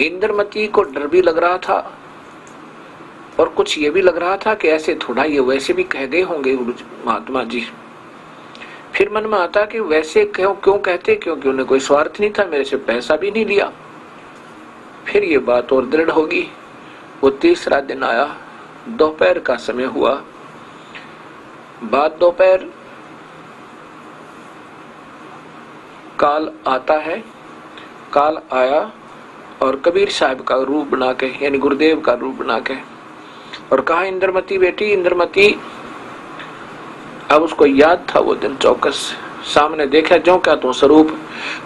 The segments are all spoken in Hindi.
इंद्रमती को डर भी लग रहा था और कुछ ये भी लग रहा था कि ऐसे थोड़ा ये वैसे भी कह गए होंगे महात्मा जी। फिर मन में आता कि वैसे क्यों कहते, क्योंकि उन्हें कोई स्वार्थ नहीं था, मेरे से पैसा भी नहीं लिया। फिर ये बात और दृढ़ होगी। वो तीसरा दिन आया, दोपहर का समय हुआ, बाद दोपहर काल आता है। काल आया और कबीर साहब का रूप बना के, यानी गुरुदेव का रूप बना के, और कहा इंद्रमती बेटी, इंद्रमती। अब उसको याद था वो दिन चौकस, सामने देखा जो क्या तो स्वरूप।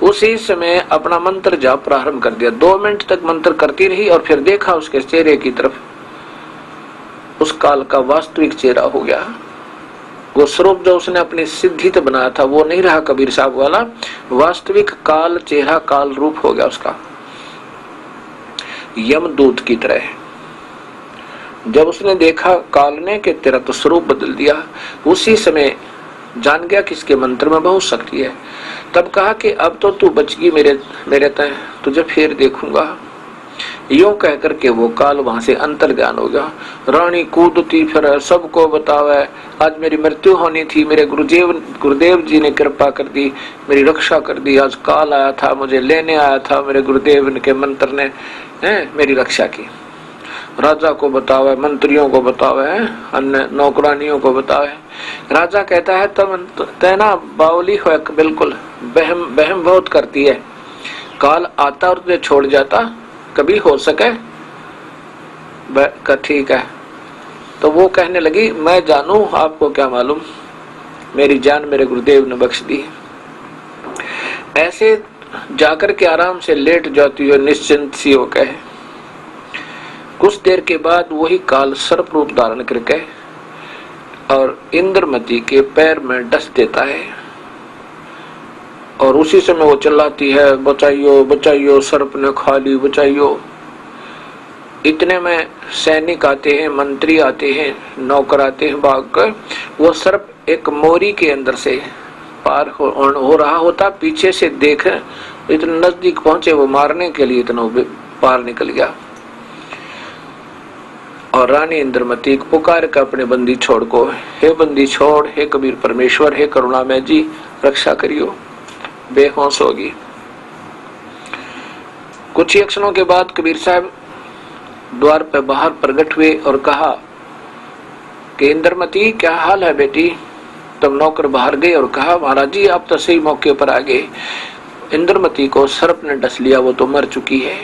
उसी समय अपना मंत्र जाप प्रारंभ कर दिया। 2 मिनट तक मंत्र करती रही और फिर देखा उसके चेहरे की तरफ, उस काल का वास्तविक चेहरा हो गया। वो स्वरूप जो उसने अपनी सिद्धि तो बनाया था वो नहीं रहा कबीर साहब वाला, वास्तविक काल चेहरा, काल रूप हो गया उसका, यमदूत की तरह। जब उसने देखा काल ने कि तेरा तो स्वरूप बदल दिया, उसी समय जान गया कि इसके मंत्र में बहुत शक्ति है। तब कहा कि अब तो तू बच गई मेरे तय, तुझे फिर देखूंगा। यूं कह करके वो काल वहां से अंतर्ज्ञान हो गया। रानी कूदती फिर सबको बतावे, आज मेरी मृत्यु होनी थी, मेरे गुरुदेव जी ने कृपा कर दी, मेरी रक्षा कर दी। आज काल आया था, मुझे लेने आया था, मेरे गुरुदेव के मंत्र ने मेरी रक्षा की। राजा को बतावे, मंत्रियों को बतावे, अन्य नौकरानियों को बतावे। राजा कहता है तब तैना बावली हो, बिल्कुल बहम बहुत करती है। काल आता और तुझे छोड़ जाता, कभी हो सके? ठीक है। तो वो कहने लगी मैं जानू, आपको क्या मालूम, मेरी जान मेरे गुरुदेव ने बख्श दी। ऐसे जाकर के आराम से लेट जाती है, निश्चिंत सी हो कहे। कुछ देर के बाद वही काल सर्प रूप धारण करके और इंद्रमती के पैर में डस देता है, और उसी समय वो चिल्लाती है बचाइयो बचाइयो, सर्प ने खा ली, बचाइयो। इतने में सैनिक आते हैं, मंत्री आते हैं, नौकर आते हैं भाग कर। वो सर्प एक मोरी के अंदर से पार हो रहा होता, पीछे से देख इतने नजदीक पहुंचे वो मारने के लिए, इतना पार निकल गया। और रानी इंद्रमती पुकार कर अपने बंदी छोड़ को, हे बंदी छोड़, हे कबीर परमेश्वर, हे करुणामय जी रक्षा करियो। बेहोश होगी। कुछ ही क्षणों के बाद कबीर साहब द्वार पर बाहर प्रकट हुए और कहा कि इंद्रमती क्या हाल है बेटी? तब नौकर बाहर गए और कहा महाराज जी आप तो सही मौके पर आ गए, इंद्रमती को सर्प ने डस लिया, वो तो मर चुकी है।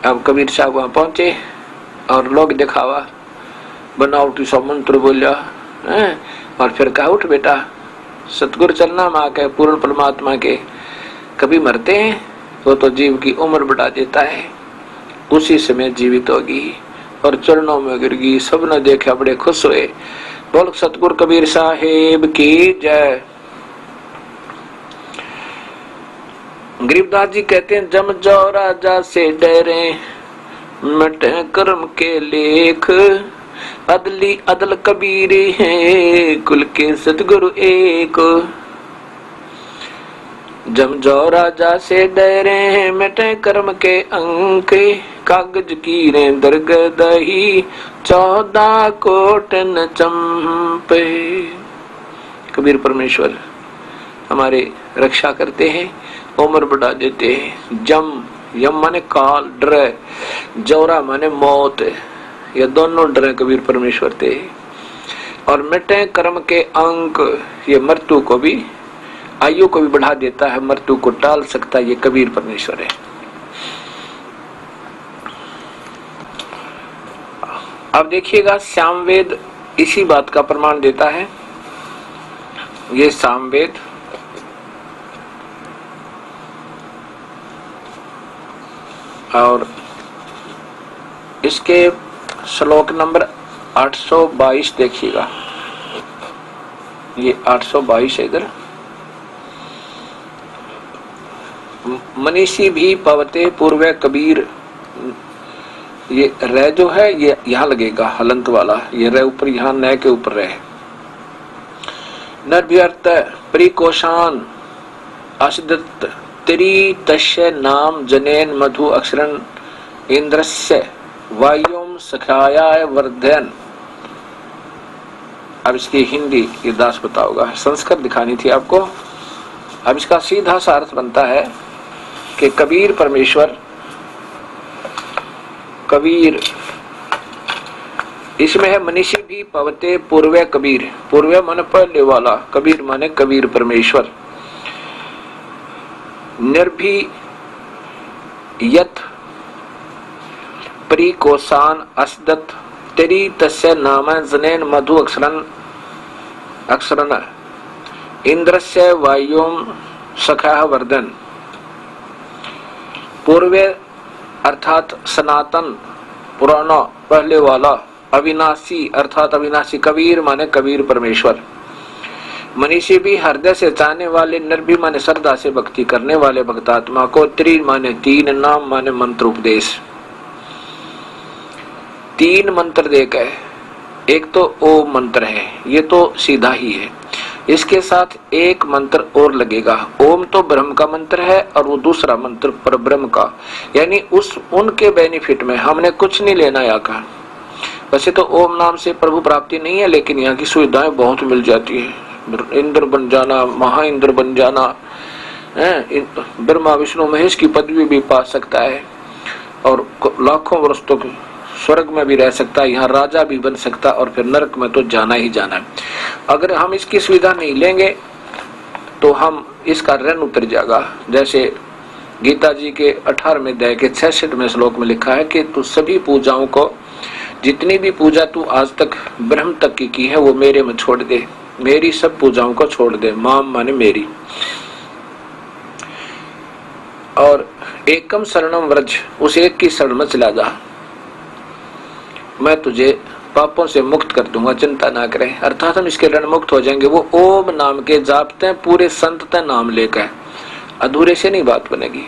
अब कबीर साहब वहां पहुंचे और लोग दिखावा बनावटी सा मंत्र बोलिया और फिर कहा उठ बेटा, सतगुरु चलना माँ के, पूर्ण परमात्मा के कभी मरते हैं, वो तो जीव की उम्र बढ़ा देता है। उसी समय जीवित होगी और चरणों में गिर गई। सब ने देखा, बड़े खुश हुए। बोल सतगुरु कबीर साहेब की जय। गरीबदास जी कहते हैं जम जाओ राजा से डरे, मिटे कर्म के लेख, अदली अदल कबीर है, कुल के सतगुरु एक। जम जाओ राजा से डरे, मिटे कर्म के अंक, कागज की रे दरग दही, 14 कोट न चंपे। कबीर परमेश्वर हमारे रक्षा करते हैं, उम्र बढ़ा देते हैं। जम, यम माने काल, डर, जौरा माने मौत, ये दोनों डर कबीर परमेश्वर थे। और मिटे कर्म के अंक, ये मृत्यु को भी, आयु को भी बढ़ा देता है, मृत्यु को टाल सकता है, ये कबीर परमेश्वर है। अब देखिएगा सामवेद इसी बात का प्रमाण देता है। ये सामवेद और इसके श्लोक नंबर 822 देखिएगा, ये 822 है इधर। मनीषी भी पवते पूर्व कबीर, ये रे जो है ये यहाँ लगेगा हलंत वाला, ये रे ऊपर, यहाँ न के ऊपर रहे। नरभ्यर्थ परिकोशान अशदत्त त्री तस्य नाम जनेन मधु अक्षरन इंद्रस्य वायुम सखायाय वर्धयन। अब इसकी हिंदी ये दास बताओगा, संस्कृत दिखानी थी आपको। अब इसका सीधा सा अर्थ बनता है कि कबीर परमेश्वर, कबीर इसमें है मनीषी भी पवते पूर्व कबीर, पूर्व माने पहले वाला, कबीर माने कबीर परमेश्वर। निर्भी यत परिकोसान अस्दत तेरी तस्य नाम जनेन मधु अक्षरन इंद्रस्य वायुम सखा वर्धन। पूर्व अर्थात सनातन पुराना पहले वाला, अविनाशी अर्थात अविनाशी, कबीर माने कबीर परमेश्वर। मनीषी भी हृदय से चाहने वाले, निर्भी माने श्रद्धा से भक्ति करने वाले भक्तात्मा को, त्रि माने तीन, नाम माने मंत्र उपदेश। तीन मंत्र देकर, एक तो ओम मंत्र है, ये तो सीधा ही है, इसके साथ एक मंत्र और लगेगा। ओम तो ब्रह्म का मंत्र है और वो दूसरा मंत्र परब्रह्म का, यानी उनके बेनिफिट में हमने कुछ नहीं लेना यहाँ का। वैसे तो ओम नाम से प्रभु प्राप्ति नहीं है, लेकिन यहाँ की सुविधाएं बहुत मिल जाती है। इंद्र बन जाना, महा इंद्र बन जाना, ब्रह्मा विष्णु महेश की पदवी भी पा सकता है और लाखों वर्ष तक स्वर्ग में भी रह सकता है, यहाँ राजा भी बन सकता है और फिर नरक में तो जाना ही जाना है। अगर हम इसकी सुविधा नहीं लेंगे तो हम इसका ऋण उतर जाएगा। जैसे गीता जी के 18वें अध्याय के 66वें श्लोक में लिखा है कि तू सभी पूजाओं को, जितनी भी पूजा तू आज तक ब्रह्म तक की है वो मेरे में छोड़ दे, मेरी सब पूजाओं को छोड़ दे। माम माने मेरी। और एकम शरणम व्रज, उस एक की शरण में चला जा, मैं तुझे पापों से मुक्त कर दूंगा, चिंता ना करें। अर्थात हम इसके ऋण मुक्त हो जाएंगे। वो ओम नाम के जापते हैं, पूरे संत नाम लेकर, अधूरे से नहीं बात बनेगी।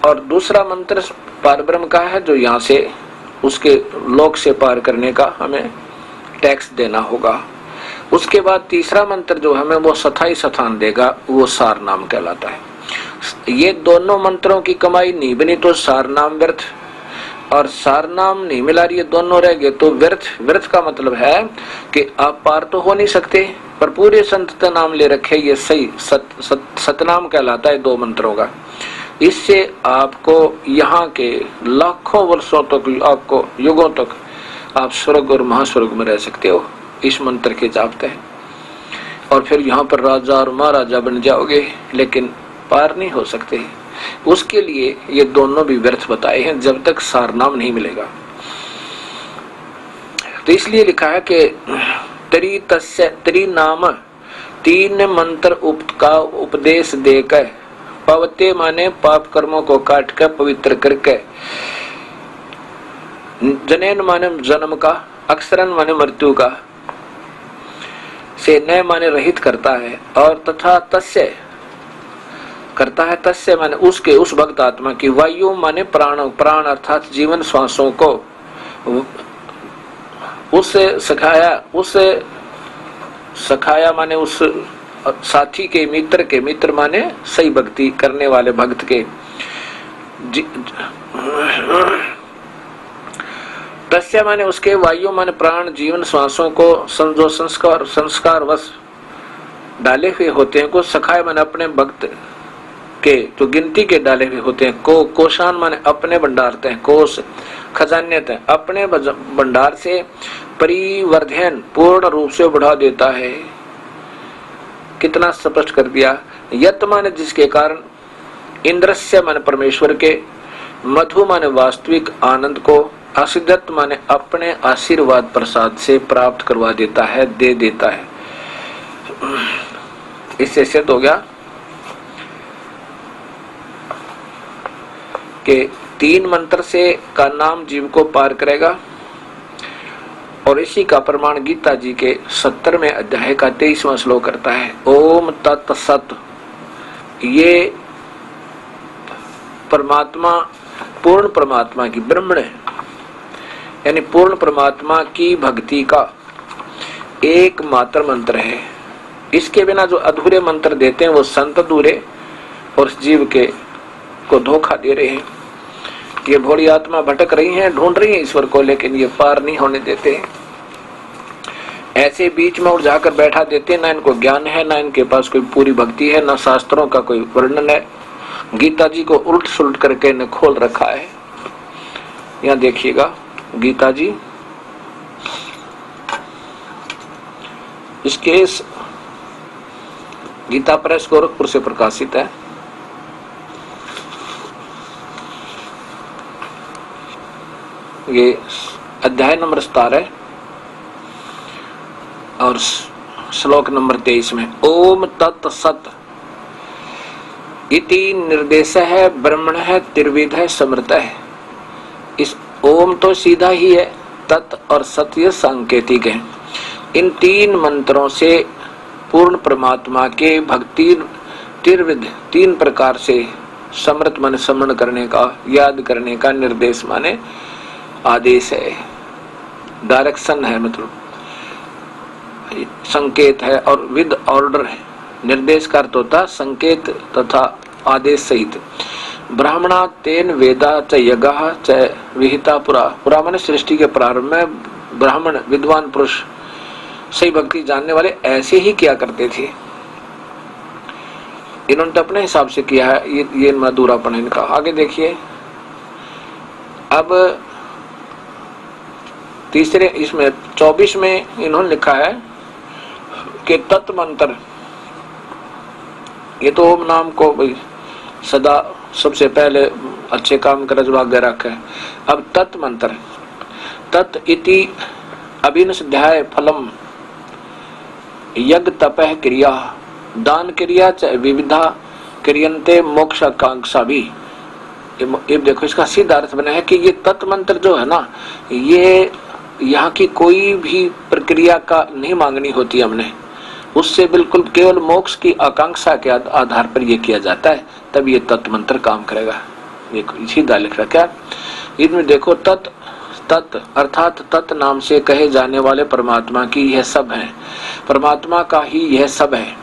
और दूसरा मंत्र पारब्रह्म का है, जो यहाँ से उसके लोक से पार करने का हमें टैक्स देना होगा। उसके बाद तीसरा मंत्र जो हमें वो सथाई स्थान देगा, वो सार नाम कहलाता है। ये दोनों मंत्रों की कमाई नहीं बनी तो सार नाम व्यर्थ, और सार नाम नहीं मिला, ये दोनों रह गए तो व्यर्थ। व्यर्थ का मतलब है कि आप पार तो हो नहीं सकते, पर पूरे संत नाम ले रखे, ये सही सतनाम कहलाता है दो मंत्रों का। इससे आपको यहाँ के लाखों वर्षों तक, आपको युगों तक आप स्वर्ग और महास्वर्ग में रह सकते हो इस मंत्र के जापते हैं। और फिर यहाँ पर राजा और महाराजा बन जाओगे, लेकिन पार नहीं हो सकते। उसके लिए ये दोनों भी व्यर्थ बताए हैं जब तक सार नाम नहीं मिलेगा। तो इसलिए लिखा है कि त्रि नाम, तीन मंत्र का उपदेश देकर, पवते माने पाप कर्मों को काट कर पवित्र करके, जनेन माने जन्म का, अक्षरन माने मृत्यु का, से नय माने रहित करता है, और तथा तस्य करता है, तस्य माने उसके, उस भक्त आत्मा की, वायु माने प्राण, प्राण अर्थात जीवन श्वासों को, उससे सखाया माने उस साथी के, मित्र के, मित्र माने सही भक्ति करने वाले भक्त के, तस्य माने उसके, वायु माने प्राण, जीवन श्वासों को, जो संस्कार वश डाले हुए होते हैं, को सखाया माने अपने भक्त के, जो गिनती के डाले हुए होते हैं, को कोशान माने अपने भंडारते हैं, कोश खजान्यत है, अपने भंडार से परिवर्धन पूर्ण रूप से बढ़ा देता है। कितना स्पष्ट कर दिया। यत माने जिसके कारण, इंद्रस्य माने परमेश्वर के, मधु माने वास्तविक आनंद को, आशीर्दत माने अपने आशीर्वाद प्रसाद से प्राप्त करवा देता है, दे देता है। इससे सिद्ध हो गया कि तीन मंत्र से का नाम जीव को पार करेगा। और इसी का प्रमाण गीता जी के 70वें अध्याय का 23वां श्लोक करता है। ओम तत्सत। ये परमात्मा, पूर्ण परमात्मा की, ब्रह्मण यानी पूर्ण परमात्मा की भक्ति का एकमात्र मंत्र है। इसके बिना जो अधूरे मंत्र देते हैं वो संत अधूरे और जीव के को धोखा दे रहे हैं। ये भोली आत्मा भटक रही हैं, ढूंढ रही हैं ईश्वर को, लेकिन ये पार नहीं होने देते। ऐसे बीच में उड़ जाकर बैठा देते, ना इनको ज्ञान है, ना इनके पास कोई पूरी भक्ति है, ना शास्त्रों का कोई वर्णन है। गीता जी को उल्ट सुलट करके इन्हें खोल रखा है। यहाँ देखिएगा गीता जी, इसके गीता प्रेस गोरखपुर से प्रकाशित है। ये अध्याय नंबर 17 और श्लोक नंबर 23 में ओम तत् सत इति निर्देश है, ब्रह्मण है, त्रिविध है, समृत है। इस ओम तो सीधा ही है, तत् और सत्य सांकेतिक है। इन तीन मंत्रों से पूर्ण परमात्मा के भक्ति त्रिविध, तीन प्रकार से समृत मन समरण करने का, याद करने का निर्देश माने आदेश है, डायरेक्शन है, मतलब संकेत है। और विद ऑर्डर है। निर्देश का अर्थ होता संकेत तथा आदेश सहित। ब्राह्मणा तेन वेदा च यज्ञा च विहिता पुरा। पुरा माने सृष्टि के प्रारंभ में ब्राह्मण विद्वान पुरुष सही भक्ति जानने वाले ऐसे ही किया करते थे। इन्होंने तो अपने हिसाब से किया है, ये मधुरापन इनका। आगे देखिए, अब तीसरे इसमें 24 में इन्होंने लिखा है कि तत् मंत्र, ये तो ओम नाम को सदा सबसे पहले अच्छे काम का रजवाग रखा है। अब तत् मंत्र, तत् इति अभिनष्ध्याय फलम यज्ञ तपह क्रिया दान क्रिया च विविधा क्रियन्ते मोक्ष आकांक्षा भी। ये देखो, इसका सीधा अर्थ बना है कि ये तत् मंत्र जो है ना, ये यहाँ की कोई भी प्रक्रिया का नहीं मांगनी होती हमने, उससे बिल्कुल केवल मोक्ष की आकांक्षा के आधार पर यह किया जाता है, तब ये तत् मंत्र काम करेगा। देखो सीधा लिख रखा है इसमें, देखो तत् तत् अर्थात तत् नाम से कहे जाने वाले परमात्मा की यह सब है, परमात्मा का ही यह सब है।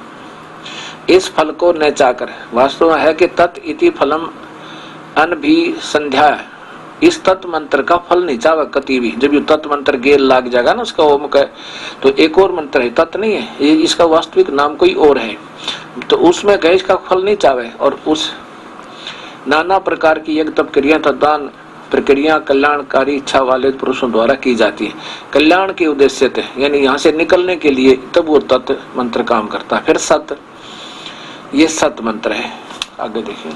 इस फल को न चाकर, वास्तव में है कि तत् इति फलम अन भी संध्या, इस तत् मंत्र का फल नहीं चाहे कति भी। जब ये तत् मंत्र गेल लाग जाएगा ना उसका ओम का, तो एक और मंत्र है, तत् नहीं है, ये इसका वास्तविक नाम कोई और है, तो उसमें गए इसका फल नहीं चाहे। और उस नाना प्रकार की यज्ञ तप क्रिया तथा दान प्रक्रिया कल्याणकारी इच्छा वाले पुरुषों द्वारा की जाती है, कल्याण के उद्देश्य से, यानी यहाँ से निकलने के लिए, तब वो तत् मंत्र काम करता है। फिर सत, ये सत मंत्र है। आगे देखिए,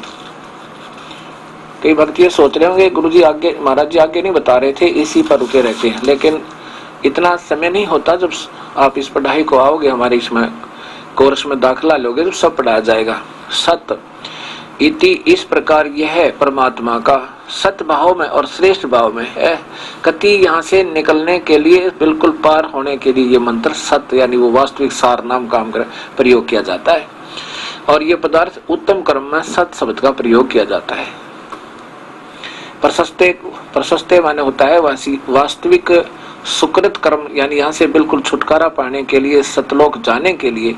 कई भक्त ये सोच रहे होंगे गुरु जी आगे, महाराज जी आगे नहीं बता रहे थे, इसी पर रुके रहते हैं, लेकिन इतना समय नहीं होता। जब आप इस पढ़ाई को आओगे, हमारे इसमें कोर्स में दाखिला लोगे, तो सब पढ़ाया जाएगा। सत इति, इस प्रकार यह है परमात्मा का सत भाव में और श्रेष्ठ भाव में है। कति, यहाँ से निकलने के लिए, बिल्कुल पार होने के लिए ये मंत्र सत, यानी वो वास्तविक सार नाम काम कर प्रयोग किया जाता है। और ये पदार्थ उत्तम कर्म में सत शब्द का प्रयोग किया जाता है। प्रशस्ते माने होता है वास्तविक सुकृत कर्म, यानी यहाँ से बिल्कुल छुटकारा पाने के लिए, सतलोक जाने के लिए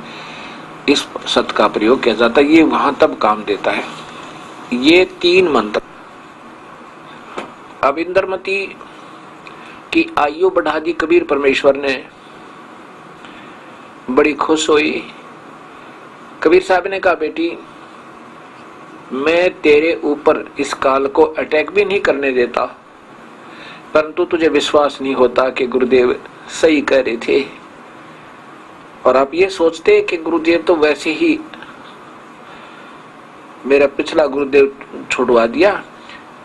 इस सत का प्रयोग किया जाता है। ये वहां तब काम देता है। ये तीन मंत्र। अब इंद्रमती की आयु बढ़ा दी कबीर परमेश्वर ने, बड़ी खुश हुई। कबीर साहब ने कहा, बेटी मैं तेरे ऊपर इस काल को अटैक भी नहीं करने देता, परंतु तुझे विश्वास नहीं होता कि गुरुदेव सही कह रहे थे। और आप ये सोचते कि गुरुदेव तो वैसे ही मेरा पिछला गुरुदेव छुड़वा दिया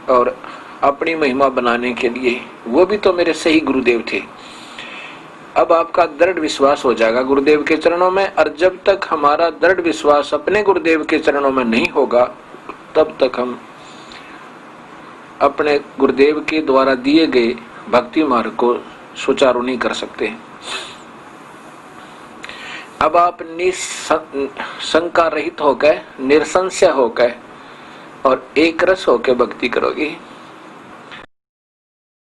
और अपनी महिमा बनाने के लिए, वो भी तो मेरे सही गुरुदेव थे। अब आपका दृढ़ विश्वास हो जाएगा गुरुदेव के चरणों में। और जब तक हमारा दृढ़ विश्वास अपने गुरुदेव के चरणों में नहीं होगा, तब तक हम अपने गुरुदेव के द्वारा दिए गए भक्ति मार्ग को सुचारू नहीं कर सकते। अब आप शंका रहित होकर, निरसंशय होकर और एक रस होकर भक्ति करोगे।